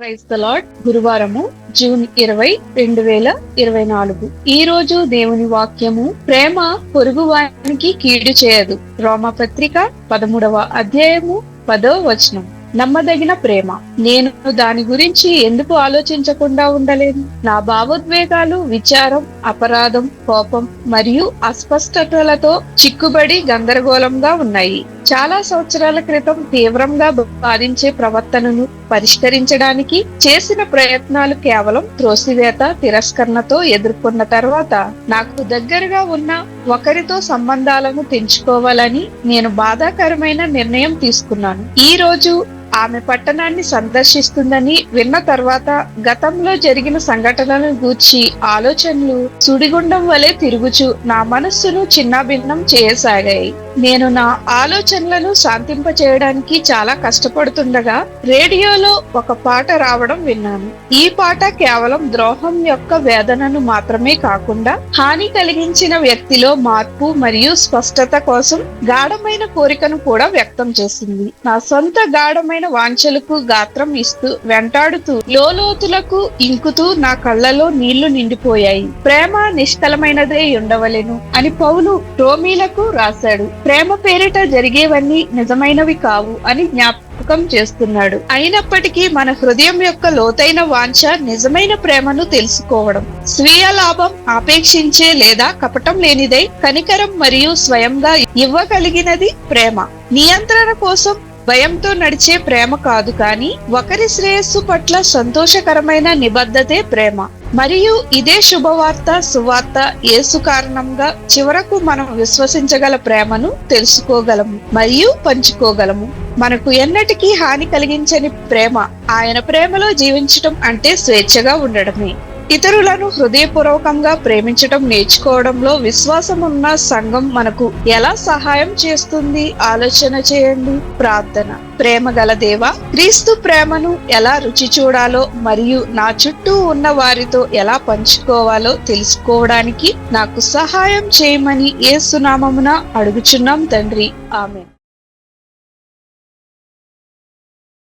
Praise the lord. గురువారము June 20, 2024. ఈ రోజు దేవుని వాక్యము, ప్రేమ పొరుగువానికి కీడు చేయదు. రోమపత్రిక 13వ అధ్యాయము 10వ వచనం. నమ్మదగిన ప్రేమ. నేను దాని గురించి ఎందుకు ఆలోచించకుండా ఉండలేను? నా భావోద్వేగాలు విచారం, అపరాధం, కోపం మరియు అస్పష్టతలతో చిక్కుబడి గందరగోళంగా ఉన్నాయి. చాలా సంవత్సరాల క్రితం తీవ్రంగా బాధించే ప్రవర్తనను పరిష్కరించడానికి చేసిన ప్రయత్నాలు కేవలం త్రోసివేత, తిరస్కరణతో ఎదుర్కొన్న తర్వాత నాకు దగ్గరగా ఉన్న ఒకరితో సంబంధాలను తెంచుకోవాలని నేను బాధాకరమైన నిర్ణయం తీసుకున్నాను. ఈ రోజు ఆమె పట్టణాన్ని సందర్శిస్తుందని విన్న తర్వాత గతంలో జరిగిన సంఘటనలను గూర్చి ఆలోచనలు సుడిగుండం వలె తిరుగుచు నా మనస్సును చిన్నాభిన్నం చేయసాగాయి. నేను నా ఆలోచనలను శాంతింపచేయడానికి చాలా కష్టపడుతుండగా రేడియోలో ఒక పాట రావడం విన్నాను. ఈ పాట కేవలం ద్రోహం యొక్క వేదనను మాత్రమే కాకుండా హాని కలిగించిన వ్యక్తిలో మార్పు మరియు స్పష్టత కోసం గాఢమైన కోరికను కూడా వ్యక్తం చేసింది. నా సొంత గాఢమైన వాంఛలకు గాత్రం ఇస్తూ వెంటాడుతూ లోతులకు ఇంకుతూ నా కళ్ళలో నీళ్లు నిండిపోయాయి. ప్రేమ నిష్కలమైనదే ఉండవలెను అని పౌలు రోమీలకు రాశాడు. ప్రేమ పేరిట జరిగేవన్నీ నిజమైనవి కావు అని జ్ఞాపకం చేస్తున్నాడు. అయినప్పటికీ మన హృదయం యొక్క లోతైన వాంఛ నిజమైన ప్రేమను తెలుసుకోవడం, స్వీయ లాభం ఆపేక్షించే లేదా కపటం లేనిదై కనికరం మరియు స్వయంగా ఇవ్వగలిగినది ప్రేమ. నియంత్రణ కోసం భయంతో నడిచే ప్రేమ కాదు, కానీ ఒకరి శ్రేయస్సు పట్ల సంతోషకరమైన నిబద్ధతే ప్రేమ. మరియు ఇదే శుభవార్త, సువార్త యేసు కారణంగా చివరకు మనం విశ్వసించగల ప్రేమను తెలుసుకోగలము మరియు పంచుకోగలము. మనకు ఎన్నటికీ హాని కలిగించని ప్రేమ. ఆయన ప్రేమలో జీవించటం అంటే స్వేచ్ఛగా ఉండడమే. ఇతరులను హృదయపూర్వకంగా ప్రేమించటం నేర్చుకోవడంలో విశ్వాసం ఉన్న సంఘం మనకు ఎలా సహాయం చేస్తుంది? ఆలోచన చేయండి. ప్రార్థన. ప్రేమ గల దేవా, క్రీస్తు ప్రేమను ఎలా రుచి చూడాలో మరియు నా చుట్టూ ఉన్న వారితో ఎలా పంచుకోవాలో తెలుసుకోవడానికి నాకు సహాయం చేయమని యేసు నామమున అడుగుచున్నాం తండ్రి. ఆమేన్.